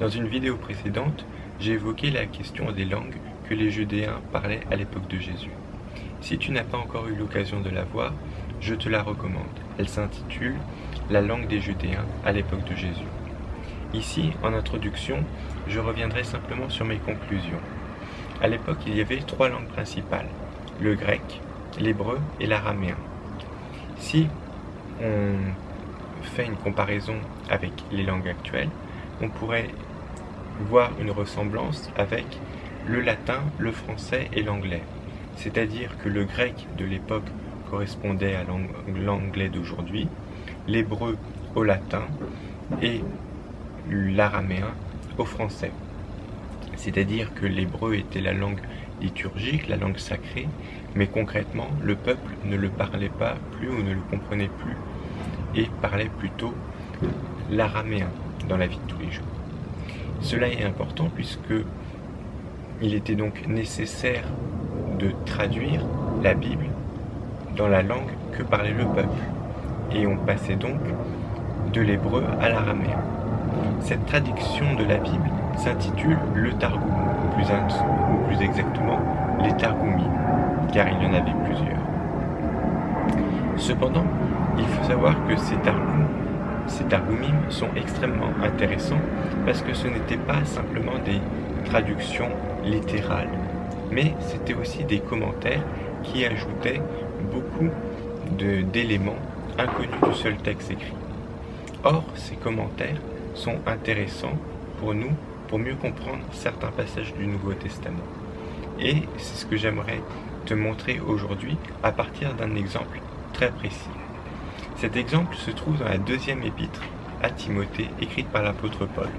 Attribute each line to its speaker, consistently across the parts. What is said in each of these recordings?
Speaker 1: Dans une vidéo précédente, j'ai évoqué la question des langues que les Judéens parlaient à l'époque de Jésus. Si tu n'as pas encore eu l'occasion de la voir, je te la recommande. Elle s'intitule « La langue des Judéens à l'époque de Jésus ». Ici, en introduction, je reviendrai simplement sur mes conclusions. À l'époque, il y avait 3 langues principales, le grec, l'hébreu et l'araméen. Si on fait une comparaison avec les langues actuelles, on pourrait voir une ressemblance avec le latin, le français et l'anglais. C'est-à-dire que le grec de l'époque correspondait à l'anglais d'aujourd'hui, l'hébreu au latin et l'araméen au français. C'est-à-dire que l'hébreu était la langue liturgique, la langue sacrée, mais concrètement, le peuple ne le parlait pas plus ou ne le comprenait plus et parlait plutôt l'araméen dans la vie de tous les jours. Cela est important puisque il était donc nécessaire de traduire la Bible dans la langue que parlait le peuple. Et on passait donc de l'hébreu à l'araméen. Cette traduction de la Bible s'intitule le Targum, ou plus exactement les Targumim, car il y en avait plusieurs. Cependant, il faut savoir que ces Targumim sont extrêmement intéressants parce que ce n'étaient pas simplement des traductions littérales, mais c'était aussi des commentaires qui ajoutaient beaucoup d'éléments inconnus du seul texte écrit. Or, ces commentaires sont intéressants pour nous pour mieux comprendre certains passages du Nouveau Testament. Et c'est ce que j'aimerais te montrer aujourd'hui à partir d'un exemple très précis. Cet exemple se trouve dans la 2e épître à Timothée, écrite par l'apôtre Paul,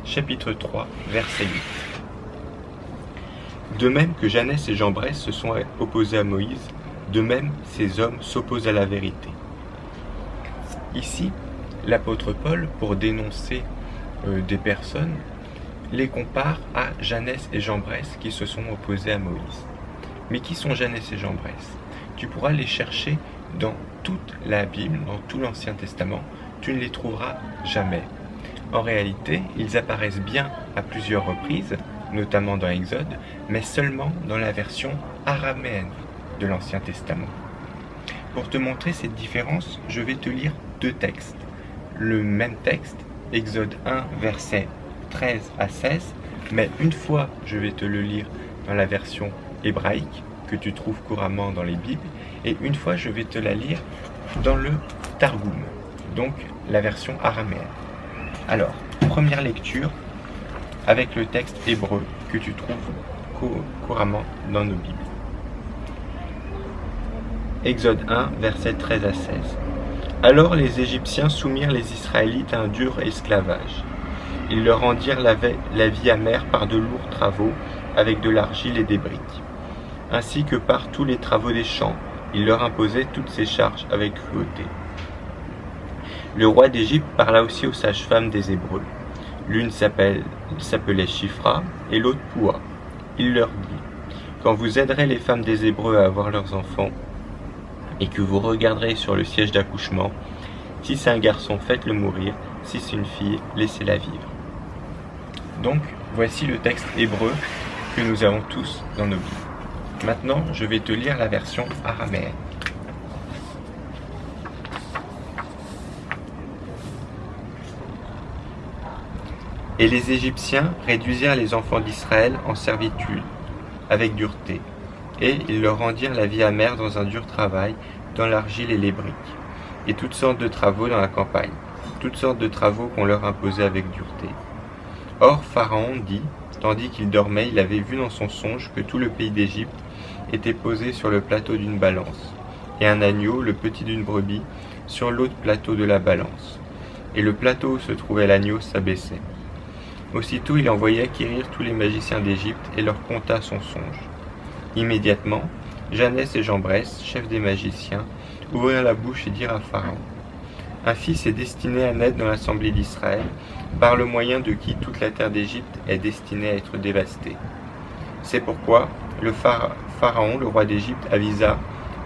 Speaker 1: chapitre 3, verset 8. De même que Jannes et Jambres se sont opposés à Moïse, de même ces hommes s'opposent à la vérité. Ici, l'apôtre Paul, pour dénoncer des personnes, les compare à Jannes et Jambres qui se sont opposés à Moïse. Mais qui sont Jannes et Jambres? Tu pourras les chercher dans toute la Bible, dans tout l'Ancien Testament, tu ne les trouveras jamais. En réalité, ils apparaissent bien à plusieurs reprises, notamment dans Exode, mais seulement dans la version araméenne de l'Ancien Testament. Pour te montrer cette différence, je vais te lire 2 textes. Le même texte, Exode 1, versets 13 à 16, mais une fois je vais te le lire dans la version hébraïque, que tu trouves couramment dans les Bibles, et une fois je vais te la lire dans le Targum, donc la version araméenne. Alors, première lecture avec le texte hébreu que tu trouves couramment dans nos Bibles. Exode 1, versets 13 à 16. Alors les Égyptiens soumirent les Israélites à un dur esclavage. Ils leur rendirent la vie amère par de lourds travaux avec de l'argile et des briques. Ainsi que par tous les travaux des champs, il leur imposait toutes ces charges avec cruauté. Le roi d'Égypte parla aussi aux sages-femmes des Hébreux. L'une s'appelait Shifra et l'autre Poua. Il leur dit, « Quand vous aiderez les femmes des Hébreux à avoir leurs enfants, et que vous regarderez sur le siège d'accouchement, si c'est un garçon, faites-le mourir, si c'est une fille, laissez-la vivre. » Donc, voici le texte hébreu que nous avons tous dans nos Bibles. Maintenant, je vais te lire la version araméenne. Et les Égyptiens réduisirent les enfants d'Israël en servitude, avec dureté, et ils leur rendirent la vie amère dans un dur travail, dans l'argile et les briques, et toutes sortes de travaux dans la campagne, toutes sortes de travaux qu'on leur imposait avec dureté. Or Pharaon dit, tandis qu'il dormait, il avait vu dans son songe que tout le pays d'Égypte était posé sur le plateau d'une balance, et un agneau, le petit d'une brebis, sur l'autre plateau de la balance. Et le plateau où se trouvait l'agneau s'abaissait. Aussitôt il envoya quérir tous les magiciens d'Égypte et leur conta son songe. Immédiatement, Jannes et Jambres, chefs des magiciens, ouvrirent la bouche et dirent à Pharaon, « Un fils est destiné à naître dans l'assemblée d'Israël, par le moyen de qui toute la terre d'Égypte est destinée à être dévastée. C'est pourquoi le Pharaon, le roi d'Égypte, avisa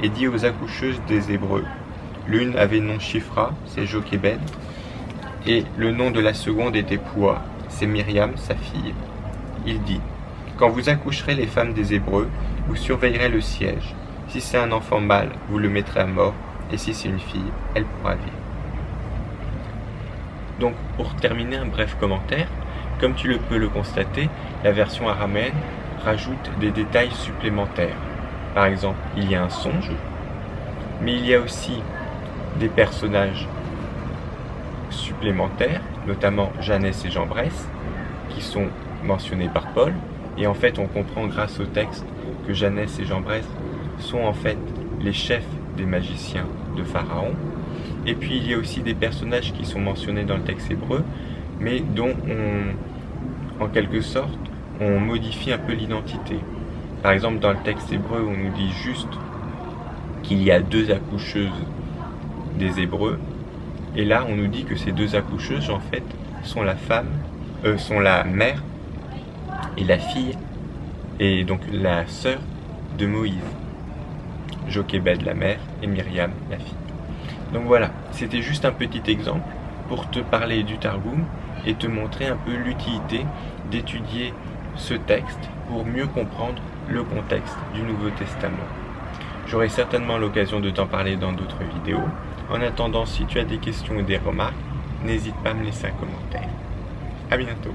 Speaker 1: et dit aux accoucheuses des Hébreux, l'une avait nom Shifra, c'est Jochébed, et le nom de la seconde était Poua, c'est Myriam, sa fille. Il dit: Quand vous accoucherez les femmes des Hébreux, vous surveillerez le siège. Si c'est un enfant mâle, vous le mettrez à mort, et si c'est une fille, elle pourra vivre. Donc, pour terminer, un bref commentaire. Comme tu peux le constater, la version araméenne rajoute des détails supplémentaires. Par exemple, il y a un songe, mais il y a aussi des personnages supplémentaires, notamment Jeannès et Jambres, qui sont mentionnés par Paul. Et en fait, on comprend grâce au texte que Jeannès et Jambres sont en fait les chefs des magiciens de Pharaon. Et puis, il y a aussi des personnages qui sont mentionnés dans le texte hébreu, mais dont en quelque sorte, on modifie un peu l'identité. Par exemple, dans le texte hébreu, on nous dit juste qu'il y a 2 accoucheuses des Hébreux, et là, on nous dit que ces 2 accoucheuses, en fait, sont la mère et la fille, et donc la sœur de Moïse. Jochébed, la mère, et Myriam, la fille. Donc voilà, c'était juste un petit exemple pour te parler du Targum et te montrer un peu l'utilité d'étudier ce texte pour mieux comprendre le contexte du Nouveau Testament. J'aurai certainement l'occasion de t'en parler dans d'autres vidéos. En attendant, si tu as des questions ou des remarques, n'hésite pas à me laisser un commentaire. À bientôt.